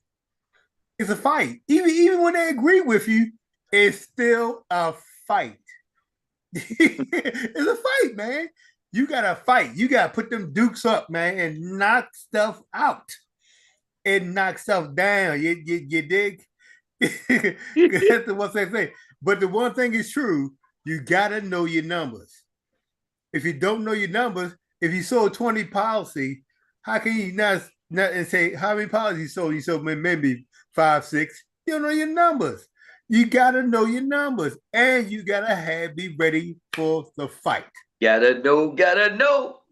It's a fight. Even when they agree with you, it's still a fight. It's a fight, man. You gotta fight. You gotta put them dukes up, man, and knock stuff out and knock stuff down. You dig? That's what they say. But the one thing is true: you gotta know your numbers. If you don't know your numbers, if you sold 20 policy, how can you not and say how many policies you sold? You sold maybe 5, 6. You don't know your numbers. You gotta know your numbers, and you gotta be ready for the fight. Gotta know,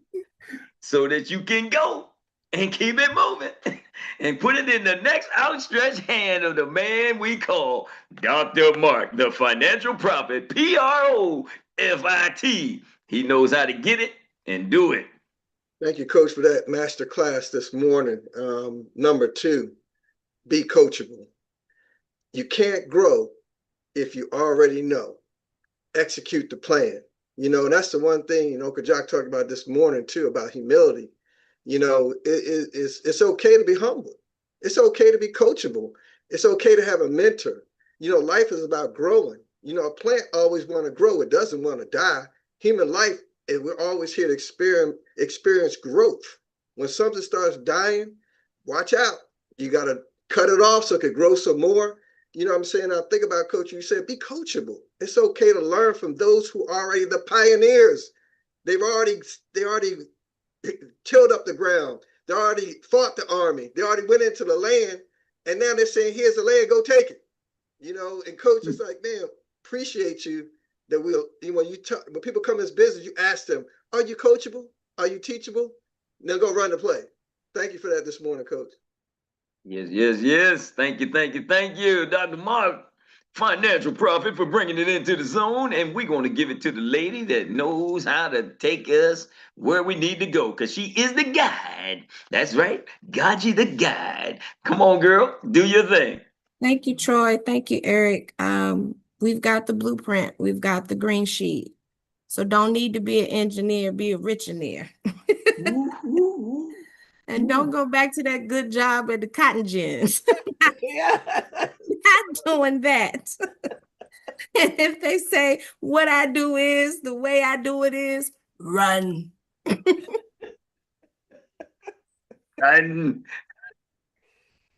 so that you can go and keep it moving and put it in the next outstretched hand of the man we call Dr. Mark, the financial prophet, PROFIT. He knows how to get it and do it. Thank you, Coach, for that master class this morning. Number 2, be coachable. You can't grow if you already know. Execute the plan. You know, and that's the one thing, you know, Kajak talked about this morning too, about humility. You know, it's okay to be humble. It's okay to be coachable. It's okay to have a mentor. You know, life is about growing. You know, a plant always want to grow. It doesn't want to die. Human life, and we're always here to experience growth. When something starts dying, watch out. You got to cut it off so it can grow some more. You know what I'm saying? I think about coach, you said, be coachable. It's okay to learn from those who are already the pioneers. They already tilled up the ground. They already fought the army. They already went into the land. And now they're saying, here's the land, go take it. You know, and coach is like, man, appreciate you that when people come in this business, you ask them, are you coachable? Are you teachable? Now go run the play. Thank you for that this morning, coach. Yes. Thank you, Dr. Mark, financial prophet, for bringing it into the zone. And we're going to give it to the lady that knows how to take us where we need to go, because she is the guide. That's right. Gaji the guide. Come on, girl. Do your thing. Thank you, Troy. Thank you, Eric. We've got the blueprint. We've got the green sheet. So don't need to be an engineer, be a richeneer. And don't go back to that good job at the cotton gins. Not doing that. And if they say what I do is, the way I do it is, run. And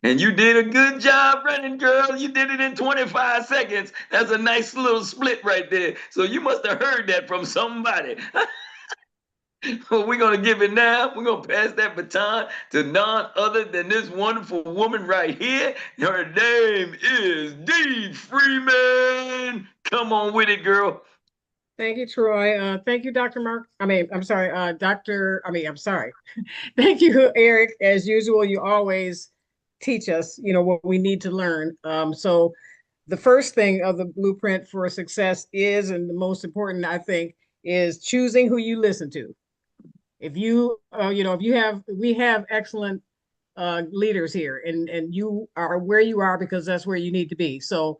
you did a good job running, girl. You did it in 25 seconds. That's a nice little split right there. So you must have heard that from somebody. Well, we're going to give it now. We're going to pass that baton to none other than this wonderful woman right here. Her name is Dee Freeman. Come on with it, girl. Thank you, Troy. Thank you, Dr. Mark. I'm sorry. Thank you, Eric. As usual, you always teach us, you know, what we need to learn. So the first thing of the blueprint for success is, and the most important, I think, is choosing who you listen to. If you, we have excellent leaders here, and you are where you are because that's where you need to be. So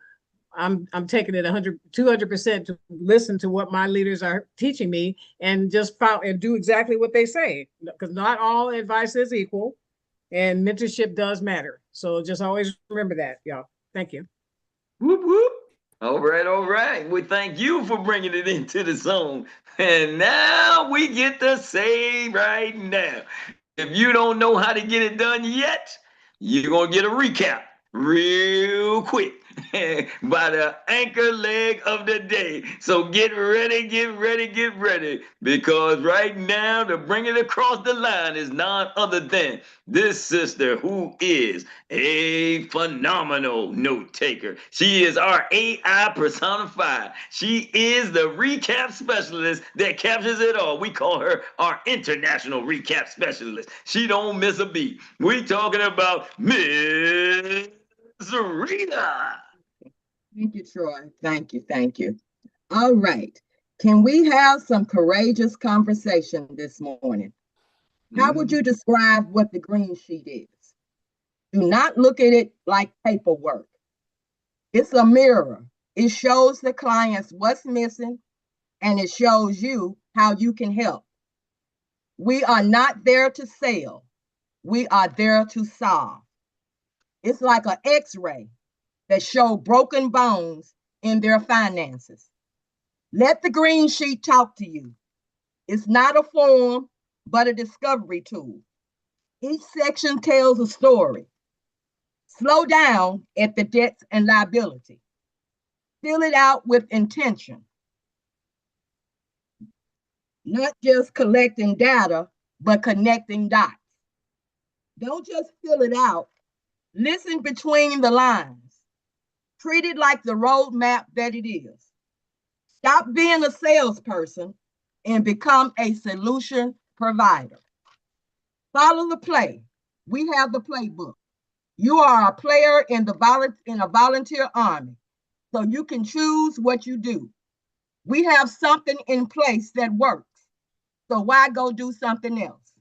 I'm taking it 200% to listen to what my leaders are teaching me and just follow and do exactly what they say, because not all advice is equal, and mentorship does matter. So just always remember that, y'all. Thank you. Whoop, whoop. All right. We thank you for bringing it into the zone. And now we get to say right now, if you don't know how to get it done yet, you're going to get a recap real quick. by the anchor leg of the day. So get ready, get ready, get ready. Because right now, to bring it across the line is none other than this sister who is a phenomenal note taker. She is our AI personified. She is the recap specialist that captures it all. We call her our international recap specialist. She don't miss a beat. We talking about Miss Rita. Thank you, Troy. Thank you. Thank you. All right. Can we have some courageous conversation this morning? How would you describe what the green sheet is? Do not look at it like paperwork. It's a mirror. It shows the clients what's missing, and it shows you how you can help. We are not there to sell. We are there to solve. It's like an X-ray that show broken bones in their finances. Let the green sheet talk to you. It's not a form, but a discovery tool. Each section tells a story. Slow down at the debts and liability. Fill it out with intention. Not just collecting data, but connecting dots. Don't just fill it out. Listen between the lines. Treat it like the roadmap that it is. Stop being a salesperson and become a solution provider. Follow the play. We have the playbook. You are a player in a volunteer army, so you can choose what you do. We have something in place that works, so why go do something else?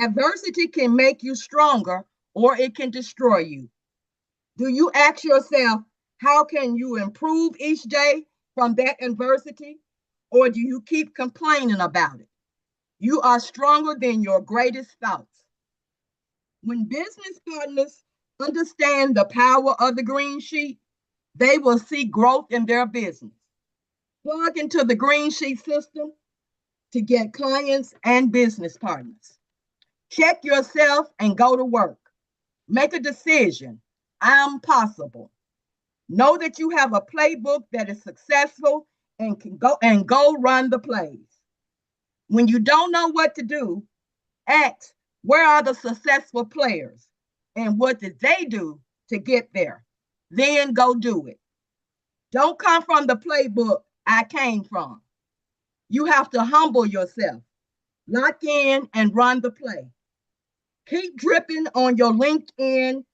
Adversity can make you stronger or it can destroy you. Do you ask yourself, how can you improve each day from that adversity? Or do you keep complaining about it? You are stronger than your greatest thoughts. When business partners understand the power of the green sheet, they will see growth in their business. Plug into the green sheet system to get clients and business partners. Check yourself and go to work. Make a decision. I'm possible. Know that you have a playbook that is successful and can go run the plays. When you don't know what to do, ask, where are the successful players and what did they do to get there? Then go do it. Don't come from the playbook I came from. You have to humble yourself, lock in and run the play. Keep dripping on your LinkedIn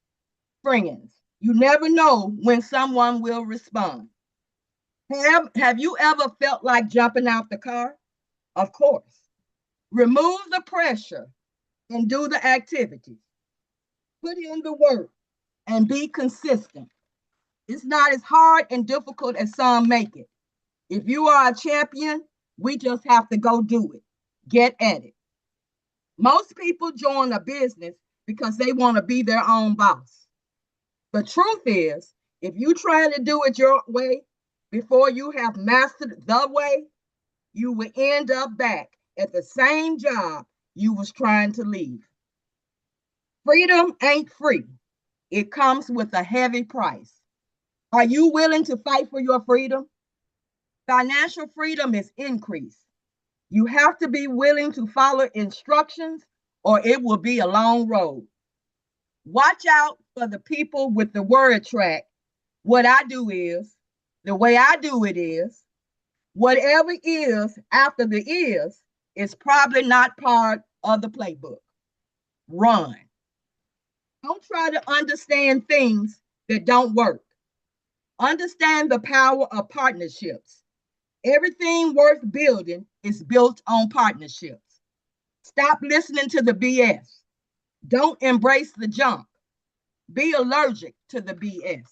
friends. You never know when someone will respond. Have you ever felt like jumping out the car? Of course. Remove the pressure and do the activities. Put in the work and be consistent. It's not as hard and difficult as some make it. If you are a champion, we just have to go do it. Get at it. Most people join a business because they want to be their own boss. The truth is, if you try to do it your way before you have mastered the way, you will end up back at the same job you was trying to leave. Freedom ain't free. It comes with a heavy price. Are you willing to fight for your freedom? Financial freedom is increased. You have to be willing to follow instructions or it will be a long road. Watch out for the people with the word track. What I do is, the way I do it is, whatever is after the is probably not part of the playbook. Run. Don't try to understand things that don't work. Understand the power of partnerships. Everything worth building is built on partnerships. Stop listening to the BS. Don't embrace the junk. Be allergic to the BS.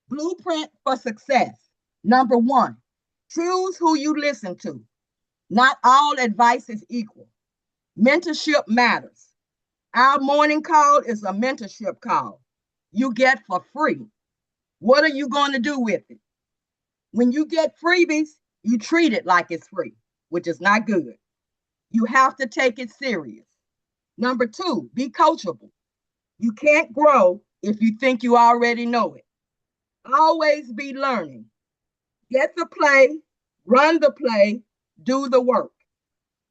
Blueprint for success. Number 1, choose who you listen to. Not all advice is equal. Mentorship matters. Our morning call is a mentorship call you get for free. What are you going to do with it? When you get freebies, you treat it like it's free, which is not good. You have to take it serious. Number 2, be coachable. You can't grow if you think you already know it. Always be learning. Get the play, run the play, do the work.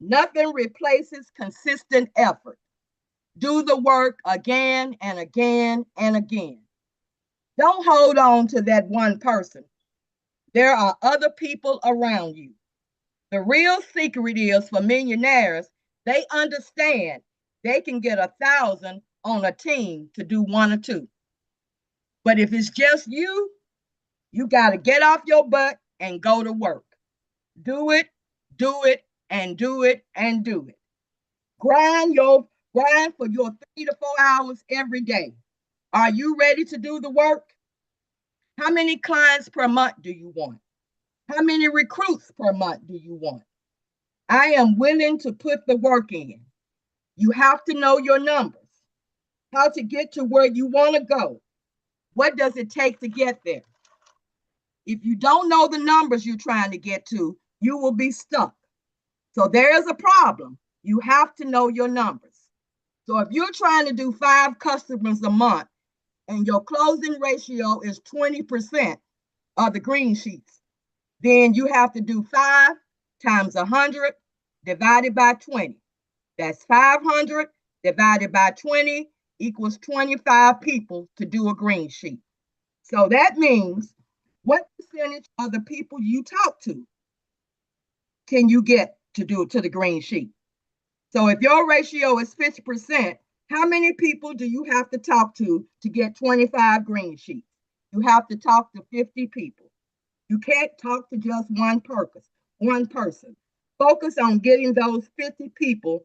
Nothing replaces consistent effort. Do the work again and again and again. Don't hold on to that one person. There are other people around you. The real secret is for millionaires, they understand they can get 1,000 on a team to do one or two. But if it's just you, you got to get off your butt and go to work. Do it, and do it, and do it. Grind for your 3 to 4 hours every day. Are you ready to do the work? How many clients per month do you want? How many recruits per month do you want? I am willing to put the work in. You have to know your numbers, how to get to where you want to go. What does it take to get there? If you don't know the numbers you're trying to get to, you will be stuck. So there is a problem. You have to know your numbers. So if you're trying to do 5 customers a month and your closing ratio is 20% of the green sheets, then you have to do 5 times 100 divided by 20. That's 500 divided by 20 equals 25 people to do a green sheet. So that means what percentage of the people you talk to can you get to do to the green sheet? So if your ratio is 50%, how many people do you have to talk to get 25 green sheets? You have to talk to 50 people. You can't talk to just one person. Focus on getting those 50 people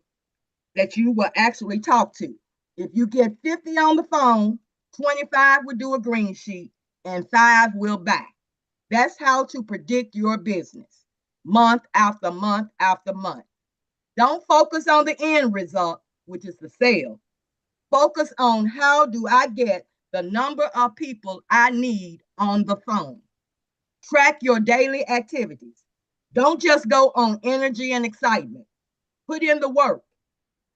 that you will actually talk to. If you get 50 on the phone, 25 will do a green sheet and 5 will buy. That's how to predict your business month after month after month. Don't focus on the end result, which is the sale. Focus on how do I get the number of people I need on the phone. Track your daily activities. Don't just go on energy and excitement. Put in the work.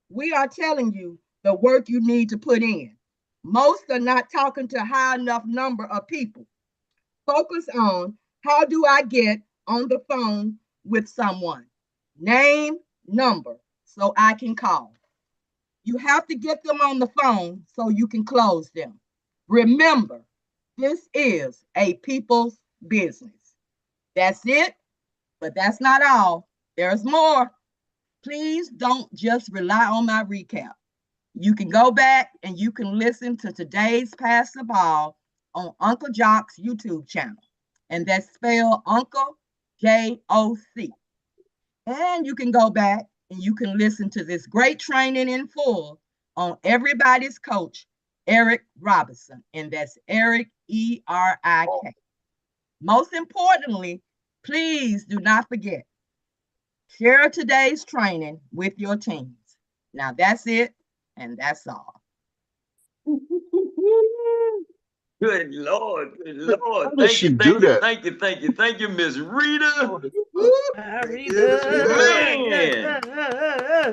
We are telling you the work you need to put in. Most are not talking to a high enough number of people. Focus on how do I get on the phone with someone? Name, number, so I can call. You have to get them on the phone so you can close them. Remember, this is a people's business. That's it, but that's not all. There's more. Please don't just rely on my recap. You can go back and you can listen to today's Pass the Ball on Uncle Jock's YouTube channel. And that's spelled Uncle J-O-C. And you can go back and you can listen to this great training in full on Everybody's Coach, Erik Robinson. And that's Erik, E-R-I-K. Most importantly, please do not forget, share today's training with your teams. Now that's it, and that's all. Good Lord, good Lord. How does she do that? Thank you, Miss Rita. Man,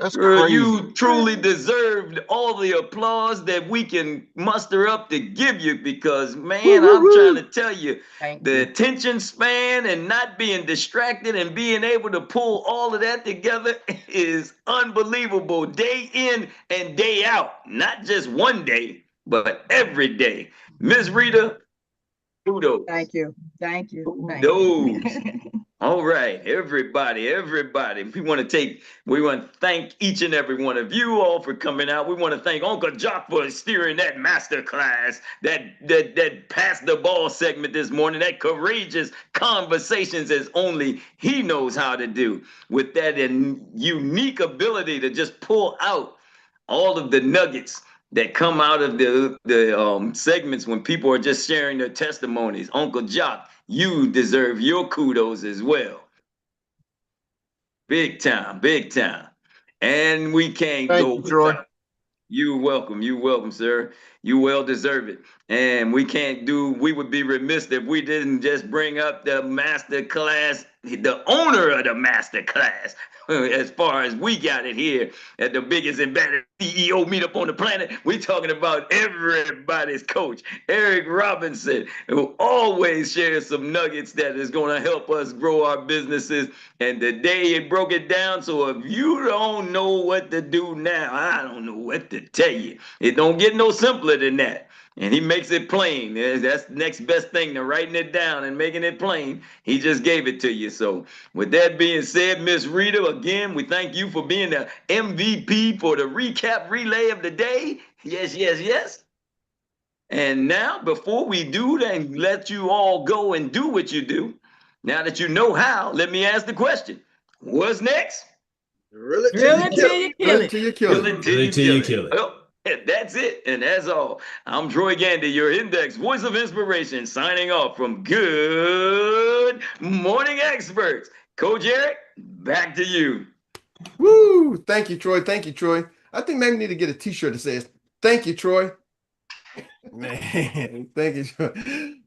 that's crazy. You truly deserved all the applause that we can muster up to give you because, man, I'm trying to tell you, the attention span and not being distracted and being able to pull all of that together is unbelievable day in and day out. Not just one day, but every day. Ms. Rita, kudos. Thank you. Kudos. All right, everybody. We want to thank each and every one of you all for coming out. We want to thank Uncle Jock for steering that masterclass, that pass the ball segment this morning, that courageous conversations as only he knows how to do, with that unique ability to just pull out all of the nuggets that come out of the segments when people are just sharing their testimonies. Uncle Jock, you deserve your kudos as well. Big time. And we can't go without. You're welcome, sir. You well deserve it. And we would be remiss if we didn't just bring up the master class, the owner of the master class, as far as we got it here at the biggest and baddest CEO meetup on the planet. We're talking about everybody's coach, Erik Robinson, who always shares some nuggets that is going to help us grow our businesses. And today he broke it down. So if you don't know what to do now, I don't know what to tell you. It don't get no simpler than that. And he makes it plain. That's the next best thing to writing it down and making it plain. He just gave it to you. So with that being said, Miss Rita, again, we thank you for being the MVP for the recap relay of the day. Yes, yes, yes. And now, before we do and let you all go and do what you do, now that you know how, let me ask the question. What's next? Drill it till Drill you it kill till it. you kill it. Till you kill Kill it. it till you kill it. Oh, that's it. And that's all. I'm Troy Gandy, your index voice of inspiration, signing off from Good Morning Experts. Coach Erik, back to you. Woo! Thank you, Troy. Thank you, Troy. I think maybe we need to get a T-shirt that says "Thank you, Troy." Man, thank you, Troy.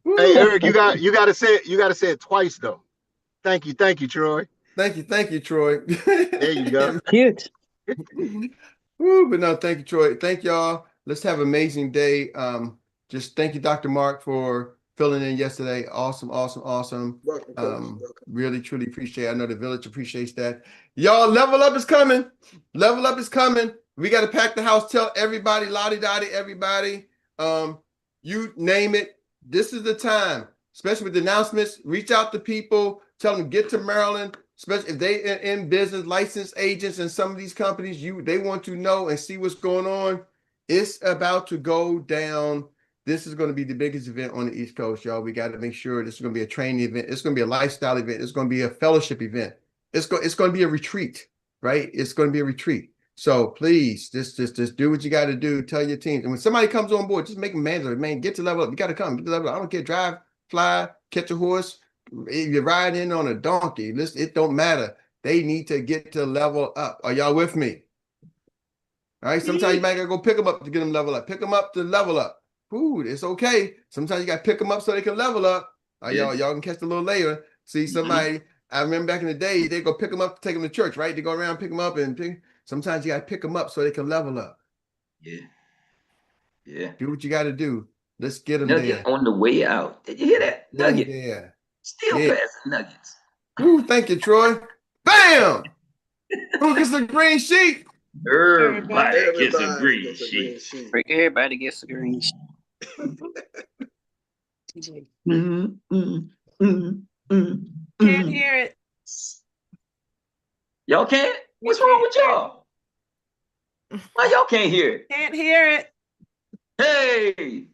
Woo. Hey, Erik, you got to say it. You got to say it twice though. Thank you, Troy. Thank you, Troy. There you go. Cute. Woo, but no, thank you, Troy. Thank y'all. Let's have an amazing day. Just thank you, Dr. Mark, for filling in yesterday. Awesome, awesome, awesome. Welcome, Coach. Welcome. Really, truly appreciate it. I know the village appreciates that. Y'all, level up is coming. Level up is coming. We got to pack the house. Tell everybody, lottie dottie, everybody. You name it. This is the time, especially with the announcements. Reach out to people. Tell them get to Maryland. Especially if they in business, licensed agents and some of these companies, they want to know and see what's going on. It's about to go down. This is going to be the biggest event on the East Coast, y'all. We got to make sure this is going to be a training event. It's going to be a lifestyle event. It's going to be a fellowship event. It's going to be a retreat, right? It's going to be a retreat. So please, just do what you got to do. Tell your team. And when somebody comes on board, just make them mandatory. Man, get to level up. You got to come. Get to level up. I don't care. Drive, fly, catch a horse. If you're riding on a donkey, listen, it don't matter. They need to get to level up. Are y'all with me? All right. Sometimes you might gotta go pick them up to get them level up. Pick them up to level up. Ooh, it's okay. Sometimes you gotta pick them up so they can level up. Y'all can catch a little later. See somebody. I remember back in the day, they go pick them up to take them to church, right? They go around, pick them up, and sometimes you gotta pick them up so they can level up. Yeah. Yeah. Do what you gotta do. Let's get them Nugget there. on the way out. Did you hear that? Nugget. Yeah. Still passing nuggets. Ooh, thank you, Troy. Bam! Who gets the green sheet? Everybody gets a green sheet. Everybody gets a green sheet. Can't hear it. Y'all can't? What's wrong with y'all? Why y'all can't hear it? Can't hear it. Hey,